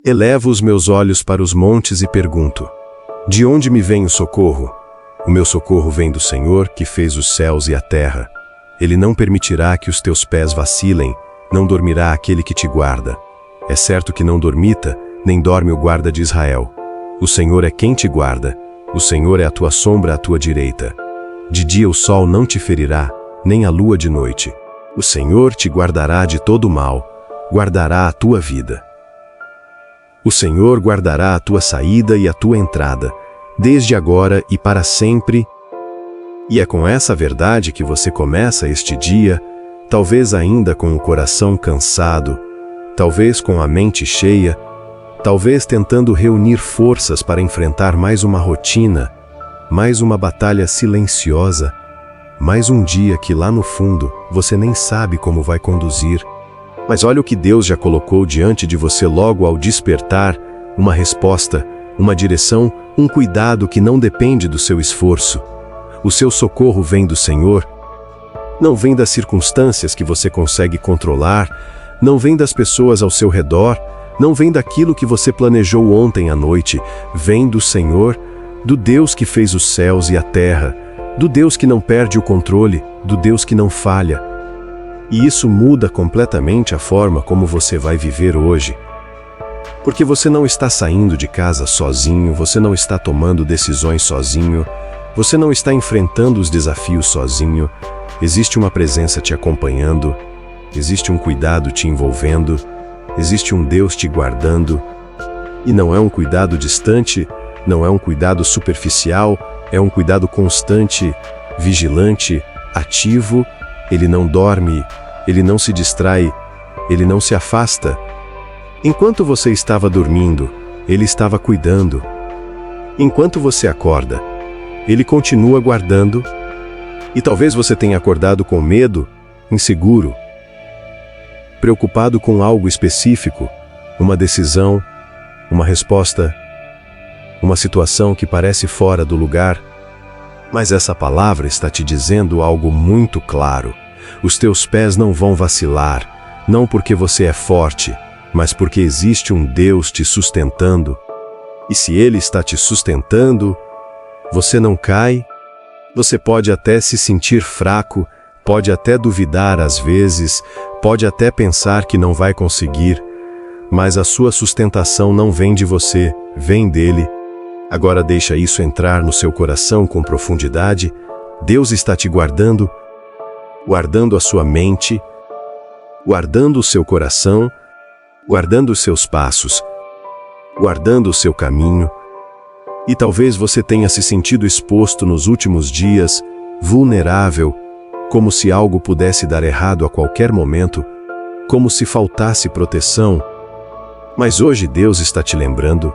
Elevo os meus olhos para os montes e pergunto: de onde me vem o socorro? O meu socorro vem do Senhor, que fez os céus e a terra. Ele não permitirá que os teus pés vacilem, não dormirá aquele que te guarda. É certo que não dormita, nem dorme o guarda de Israel. O Senhor é quem te guarda, o Senhor é a tua sombra à tua direita. De dia o sol não te ferirá, nem a lua de noite. O Senhor te guardará de todo mal, guardará a tua vida. O Senhor guardará a tua saída e a tua entrada, desde agora e para sempre. E é com essa verdade que você começa este dia, talvez ainda com o coração cansado, talvez com a mente cheia, talvez tentando reunir forças para enfrentar mais uma rotina, mais uma batalha silenciosa, mais um dia que lá no fundo você nem sabe como vai conduzir. Mas olha o que Deus já colocou diante de você logo ao despertar: uma resposta, uma direção, um cuidado que não depende do seu esforço. O seu socorro vem do Senhor. Não vem das circunstâncias que você consegue controlar, não vem das pessoas ao seu redor, não vem daquilo que você planejou ontem à noite. Vem do Senhor, do Deus que fez os céus e a terra, do Deus que não perde o controle, do Deus que não falha. E isso muda completamente a forma como você vai viver hoje. Porque você não está saindo de casa sozinho, você não está tomando decisões sozinho, você não está enfrentando os desafios sozinho. Existe uma presença te acompanhando, existe um cuidado te envolvendo, existe um Deus te guardando. E não é um cuidado distante, não é um cuidado superficial, é um cuidado constante, vigilante, ativo. Ele não dorme, ele não se distrai, ele não se afasta. Enquanto você estava dormindo, ele estava cuidando. Enquanto você acorda, ele continua guardando. E talvez você tenha acordado com medo, inseguro, preocupado com algo específico, uma decisão, uma resposta, uma situação que parece fora do lugar. Mas essa palavra está te dizendo algo muito claro. Os teus pés não vão vacilar, não porque você é forte, mas porque existe um Deus te sustentando. E se Ele está te sustentando, você não cai. Você pode até se sentir fraco, pode até duvidar às vezes, pode até pensar que não vai conseguir, mas a sua sustentação não vem de você, vem dele. Agora deixa isso entrar no seu coração com profundidade. Deus está te guardando, guardando a sua mente, guardando o seu coração, guardando os seus passos, guardando o seu caminho. E talvez você tenha se sentido exposto nos últimos dias, vulnerável, como se algo pudesse dar errado a qualquer momento, como se faltasse proteção. Mas hoje Deus está te lembrando.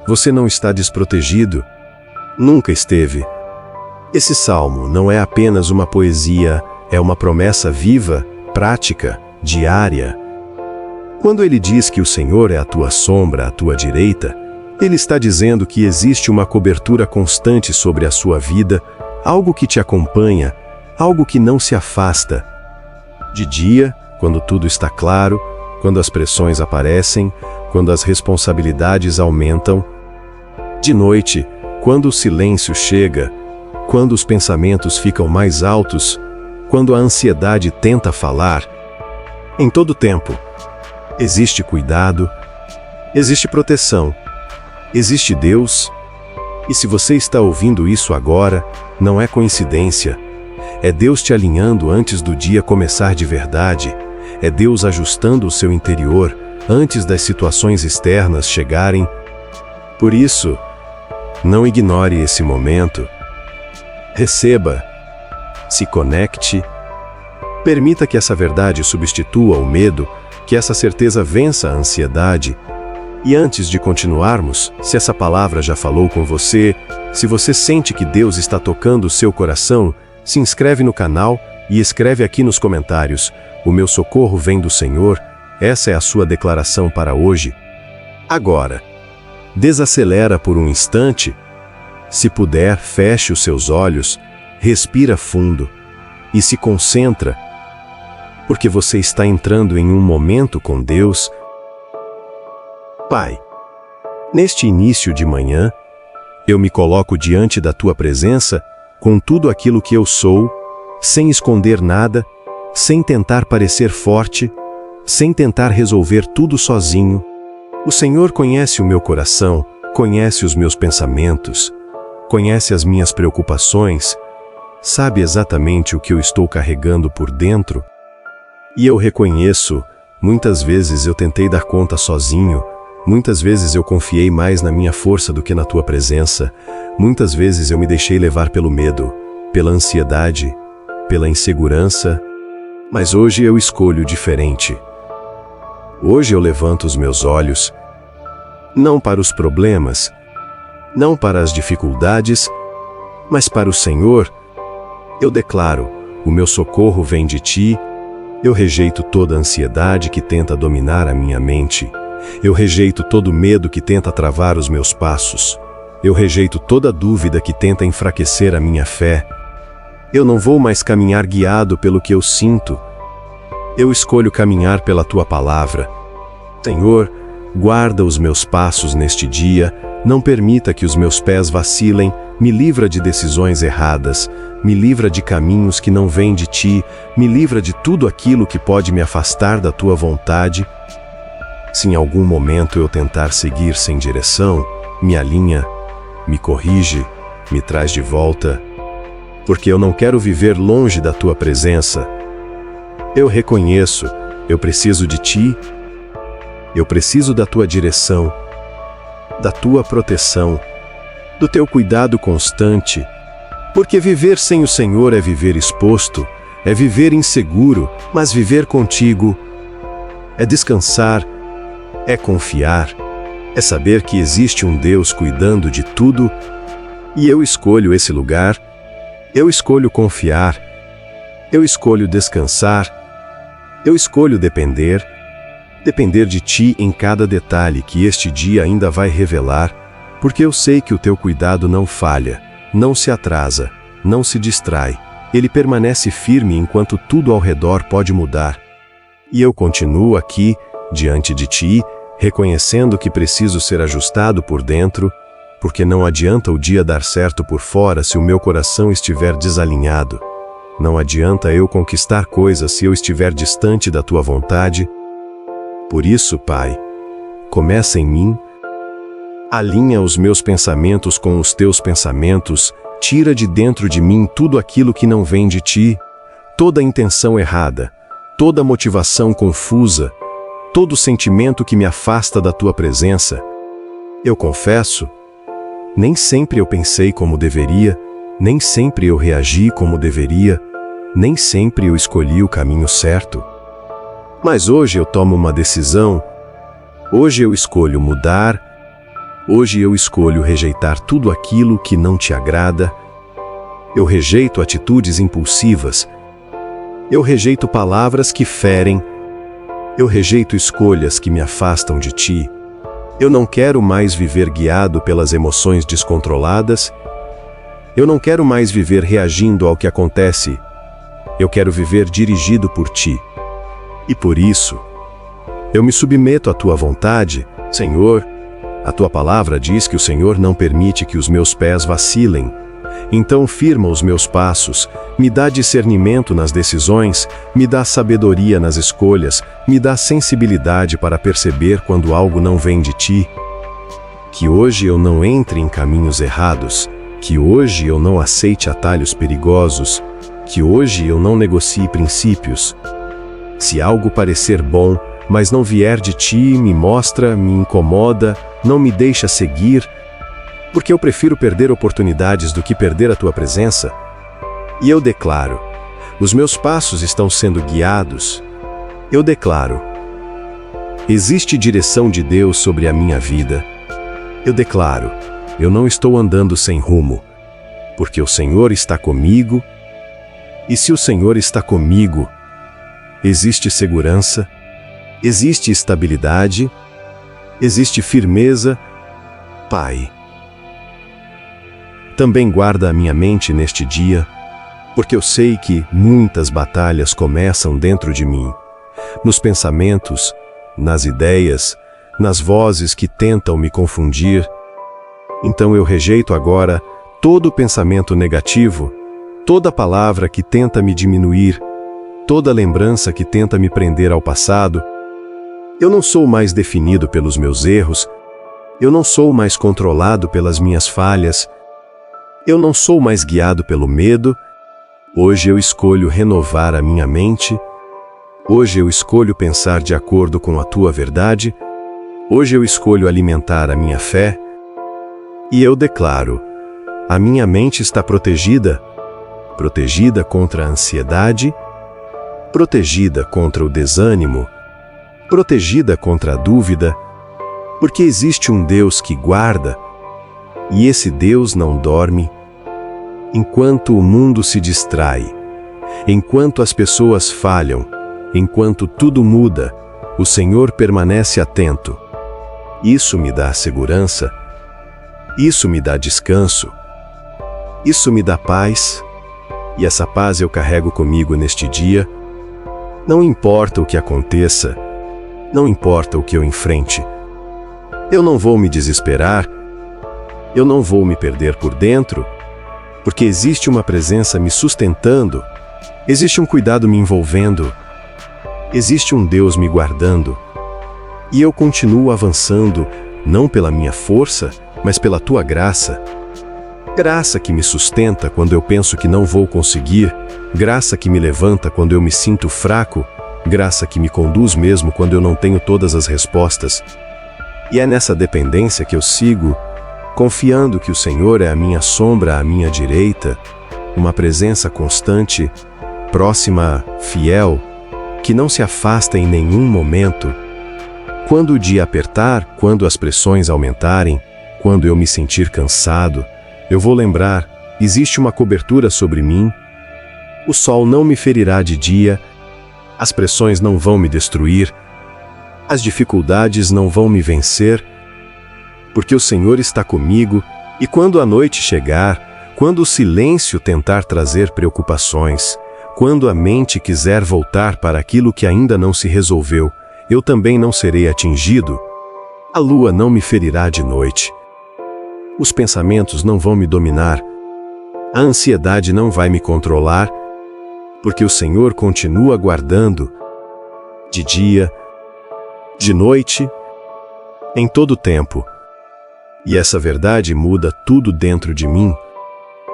Você não está desprotegido, nunca esteve. Esse salmo não é apenas uma poesia, é uma promessa viva, prática, diária. Quando ele diz que o Senhor é a tua sombra à tua direita, ele está dizendo que existe uma cobertura constante sobre a sua vida, algo que te acompanha, algo que não se afasta. De dia, quando tudo está claro, quando as pressões aparecem, quando as responsabilidades aumentam. De noite, quando o silêncio chega, quando os pensamentos ficam mais altos, quando a ansiedade tenta falar. Em todo tempo, existe cuidado, existe proteção, existe Deus. E se você está ouvindo isso agora, não é coincidência. É Deus te alinhando antes do dia começar de verdade. É Deus ajustando o seu interior antes das situações externas chegarem. Por isso, não ignore esse momento. Receba, se conecte, permita que essa verdade substitua o medo, que essa certeza vença a ansiedade. E antes de continuarmos, se essa palavra já falou com você, se você sente que Deus está tocando o seu coração, se inscreve no canal e escreve aqui nos comentários: o meu socorro vem do Senhor. Essa é a sua declaração para hoje. Agora, desacelera por um instante. Se puder, feche os seus olhos, respira fundo e se concentra, porque você está entrando em um momento com Deus. Pai, neste início de manhã, eu me coloco diante da Tua presença com tudo aquilo que eu sou, sem esconder nada, sem tentar parecer forte, sem tentar resolver tudo sozinho. O Senhor conhece o meu coração, conhece os meus pensamentos, conhece as minhas preocupações, sabe exatamente o que eu estou carregando por dentro. E eu reconheço, muitas vezes eu tentei dar conta sozinho, muitas vezes eu confiei mais na minha força do que na Tua presença, muitas vezes eu me deixei levar pelo medo, pela ansiedade, pela insegurança, mas hoje eu escolho diferente. Hoje eu levanto os meus olhos, não para os problemas, não para as dificuldades, mas para o Senhor. Eu declaro, o meu socorro vem de Ti. Eu rejeito toda a ansiedade que tenta dominar a minha mente. Eu rejeito todo medo que tenta travar os meus passos. Eu rejeito toda dúvida que tenta enfraquecer a minha fé. Eu não vou mais caminhar guiado pelo que eu sinto. Eu escolho caminhar pela Tua palavra. Senhor, guarda os meus passos neste dia, não permita que os meus pés vacilem, me livra de decisões erradas, me livra de caminhos que não vêm de Ti, me livra de tudo aquilo que pode me afastar da Tua vontade. Se em algum momento eu tentar seguir sem direção, me alinha, me corrige, me traz de volta, porque eu não quero viver longe da Tua presença. Eu reconheço, eu preciso de Ti, eu preciso da Tua direção, da Tua proteção, do Teu cuidado constante, porque viver sem o Senhor é viver exposto, é viver inseguro, mas viver contigo é descansar, é confiar, é saber que existe um Deus cuidando de tudo, e eu escolho esse lugar, eu escolho confiar, eu escolho descansar, eu escolho depender de Ti em cada detalhe que este dia ainda vai revelar, porque eu sei que o Teu cuidado não falha, não se atrasa, não se distrai, ele permanece firme enquanto tudo ao redor pode mudar. E eu continuo aqui, diante de Ti, reconhecendo que preciso ser ajustado por dentro, porque não adianta o dia dar certo por fora se o meu coração estiver desalinhado. Não adianta eu conquistar coisas se eu estiver distante da Tua vontade. Por isso, Pai, começa em mim, alinha os meus pensamentos com os Teus pensamentos, tira de dentro de mim tudo aquilo que não vem de Ti, toda intenção errada, toda motivação confusa, todo sentimento que me afasta da Tua presença. Eu confesso, nem sempre eu pensei como deveria, nem sempre eu reagi como deveria, nem sempre eu escolhi o caminho certo. Mas hoje eu tomo uma decisão, hoje eu escolho mudar, hoje eu escolho rejeitar tudo aquilo que não Te agrada. Eu rejeito atitudes impulsivas, eu rejeito palavras que ferem, eu rejeito escolhas que me afastam de Ti. Eu não quero mais viver guiado pelas emoções descontroladas, eu não quero mais viver reagindo ao que acontece, eu quero viver dirigido por Ti. E por isso, eu me submeto à Tua vontade, Senhor. A Tua palavra diz que o Senhor não permite que os meus pés vacilem. Então firma os meus passos, me dá discernimento nas decisões, me dá sabedoria nas escolhas, me dá sensibilidade para perceber quando algo não vem de Ti. Que hoje eu não entre em caminhos errados, que hoje eu não aceite atalhos perigosos, que hoje eu não negocie princípios. Se algo parecer bom, mas não vier de Ti, me mostra, me incomoda, não me deixa seguir, porque eu prefiro perder oportunidades do que perder a Tua presença. E eu declaro, os meus passos estão sendo guiados. Eu declaro, existe direção de Deus sobre a minha vida. Eu declaro, eu não estou andando sem rumo, porque o Senhor está comigo, e se o Senhor está comigo, existe segurança, existe estabilidade, existe firmeza. Pai, também guarda a minha mente neste dia, porque eu sei que muitas batalhas começam dentro de mim, nos pensamentos, nas ideias, nas vozes que tentam me confundir. Então eu rejeito agora todo pensamento negativo, toda palavra que tenta me diminuir, toda lembrança que tenta me prender ao passado. Eu não sou mais definido pelos meus erros, eu não sou mais controlado pelas minhas falhas, eu não sou mais guiado pelo medo. Hoje eu escolho renovar a minha mente, hoje eu escolho pensar de acordo com a tua verdade, hoje eu escolho alimentar a minha fé, e eu declaro: a minha mente está protegida, protegida contra a ansiedade, protegida contra o desânimo, protegida contra a dúvida, porque existe um Deus que guarda, e esse Deus não dorme. Enquanto o mundo se distrai, enquanto as pessoas falham, enquanto tudo muda, o Senhor permanece atento. Isso me dá segurança, isso me dá descanso, isso me dá paz, e essa paz eu carrego comigo neste dia. Não importa o que aconteça, não importa o que eu enfrente, eu não vou me desesperar, eu não vou me perder por dentro, porque existe uma presença me sustentando, existe um cuidado me envolvendo, existe um Deus me guardando, e eu continuo avançando, não pela minha força, mas pela tua graça. Graça que me sustenta quando eu penso que não vou conseguir, graça que me levanta quando eu me sinto fraco, graça que me conduz mesmo quando eu não tenho todas as respostas. E é nessa dependência que eu sigo, confiando que o Senhor é a minha sombra à minha direita, uma presença constante, próxima, fiel, que não se afasta em nenhum momento. Quando o dia apertar, quando as pressões aumentarem, quando eu me sentir cansado, eu vou lembrar: existe uma cobertura sobre mim, o sol não me ferirá de dia, as pressões não vão me destruir, as dificuldades não vão me vencer, porque o Senhor está comigo, e quando a noite chegar, quando o silêncio tentar trazer preocupações, quando a mente quiser voltar para aquilo que ainda não se resolveu, eu também não serei atingido. A lua não me ferirá de noite. Os pensamentos não vão me dominar. A ansiedade não vai me controlar, porque o Senhor continua guardando, de dia, de noite, em todo tempo. E essa verdade muda tudo dentro de mim.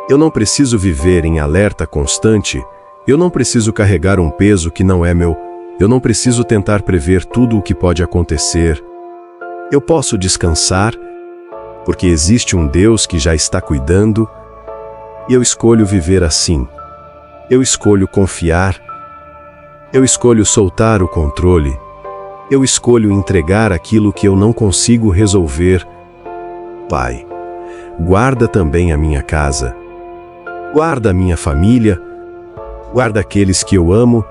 Eu não preciso viver em alerta constante, eu não preciso carregar um peso que não é meu, eu não preciso tentar prever tudo o que pode acontecer. Eu posso descansar, porque existe um Deus que já está cuidando, e eu escolho viver assim. Eu escolho confiar, eu escolho soltar o controle, eu escolho entregar aquilo que eu não consigo resolver. Pai, guarda também a minha casa, guarda a minha família, guarda aqueles que eu amo,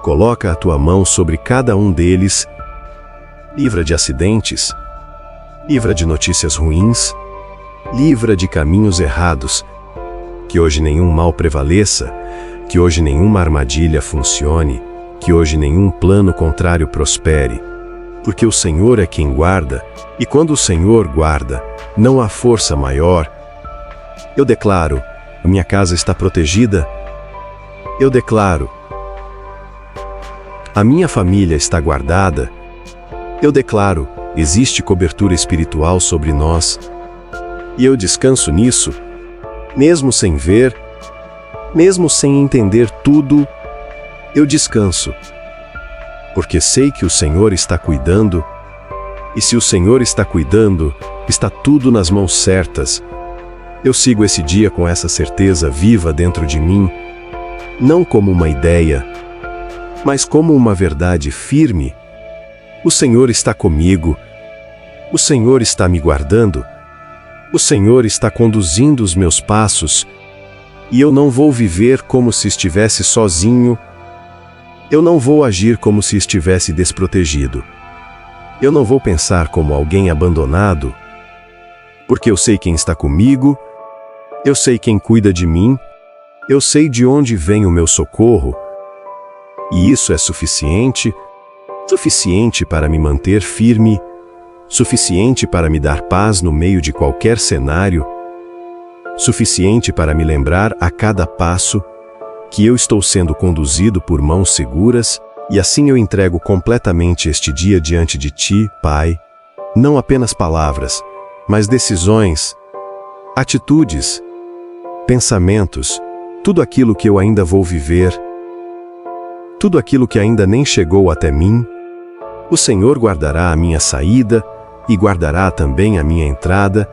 coloca a tua mão sobre cada um deles, livra de acidentes, livra de notícias ruins, livra de caminhos errados, que hoje nenhum mal prevaleça, que hoje nenhuma armadilha funcione, que hoje nenhum plano contrário prospere, porque o Senhor é quem guarda, e quando o Senhor guarda, não há força maior. Eu declaro: a minha casa está protegida. Eu declaro: a minha família está guardada. Eu declaro: existe cobertura espiritual sobre nós. E eu descanso nisso, mesmo sem ver, mesmo sem entender tudo, eu descanso, porque sei que o Senhor está cuidando, e se o Senhor está cuidando, está tudo nas mãos certas. Eu sigo esse dia com essa certeza viva dentro de mim, não como uma ideia, mas como uma verdade firme. O Senhor está comigo, o Senhor está me guardando, o Senhor está conduzindo os meus passos, e eu não vou viver como se estivesse sozinho, eu não vou agir como se estivesse desprotegido, eu não vou pensar como alguém abandonado, porque eu sei quem está comigo, eu sei quem cuida de mim, eu sei de onde vem o meu socorro, e isso é suficiente para me manter firme, suficiente para me dar paz no meio de qualquer cenário, suficiente para me lembrar a cada passo que eu estou sendo conduzido por mãos seguras, e assim eu entrego completamente este dia diante de Ti, Pai, não apenas palavras, mas decisões, atitudes, pensamentos, tudo aquilo que eu ainda vou viver, tudo aquilo que ainda nem chegou até mim. O Senhor guardará a minha saída e guardará também a minha entrada.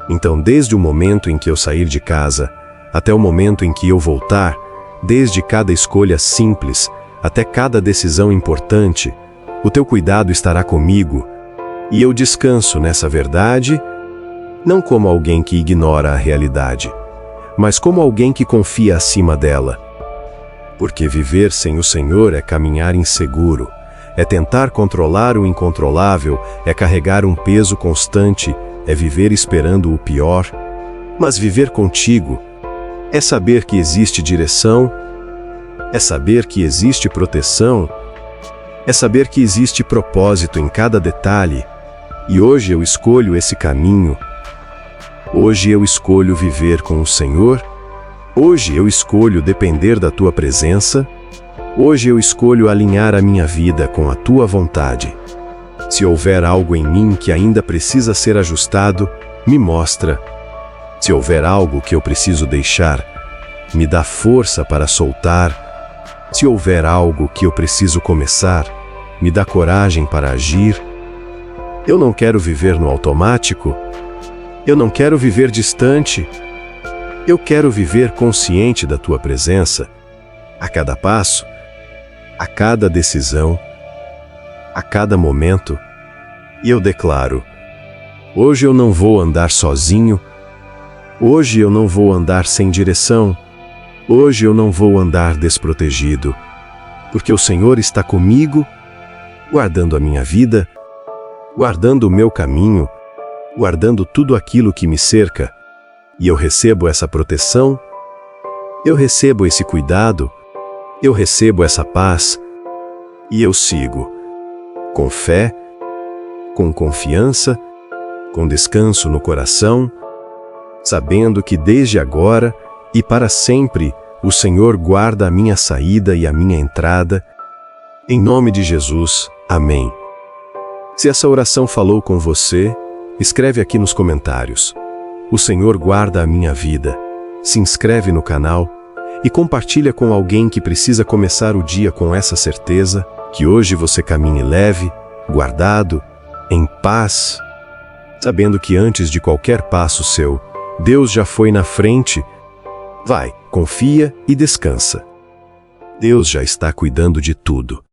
Então, desde o momento em que eu sair de casa até o momento em que eu voltar, desde cada escolha simples até cada decisão importante, o Teu cuidado estará comigo, e eu descanso nessa verdade, não como alguém que ignora a realidade, mas como alguém que confia acima dela. Porque viver sem o Senhor é caminhar inseguro, é tentar controlar o incontrolável, é carregar um peso constante, é viver esperando o pior. Mas viver contigo é saber que existe direção, é saber que existe proteção, é saber que existe propósito em cada detalhe. E hoje eu escolho esse caminho. Hoje eu escolho viver com o Senhor. Hoje eu escolho depender da Tua presença. Hoje eu escolho alinhar a minha vida com a Tua vontade. Se houver algo em mim que ainda precisa ser ajustado, me mostra. Se houver algo que eu preciso deixar, me dá força para soltar. Se houver algo que eu preciso começar, me dá coragem para agir. Eu não quero viver no automático. Eu não quero viver distante. Eu quero viver consciente da Tua presença, a cada passo, a cada decisão, a cada momento. E eu declaro: hoje eu não vou andar sozinho, hoje eu não vou andar sem direção, hoje eu não vou andar desprotegido, porque o Senhor está comigo, guardando a minha vida, guardando o meu caminho, guardando tudo aquilo que me cerca. E eu recebo essa proteção, eu recebo esse cuidado, eu recebo essa paz, e eu sigo, com fé, com confiança, com descanso no coração, sabendo que desde agora e para sempre o Senhor guarda a minha saída e a minha entrada. Em nome de Jesus, amém. Se essa oração falou com você, escreve aqui nos comentários: o Senhor guarda a minha vida. Se inscreve no canal e compartilha com alguém que precisa começar o dia com essa certeza, que hoje você caminhe leve, guardado, em paz, sabendo que antes de qualquer passo seu, Deus já foi na frente. Vai, confia e descansa. Deus já está cuidando de tudo.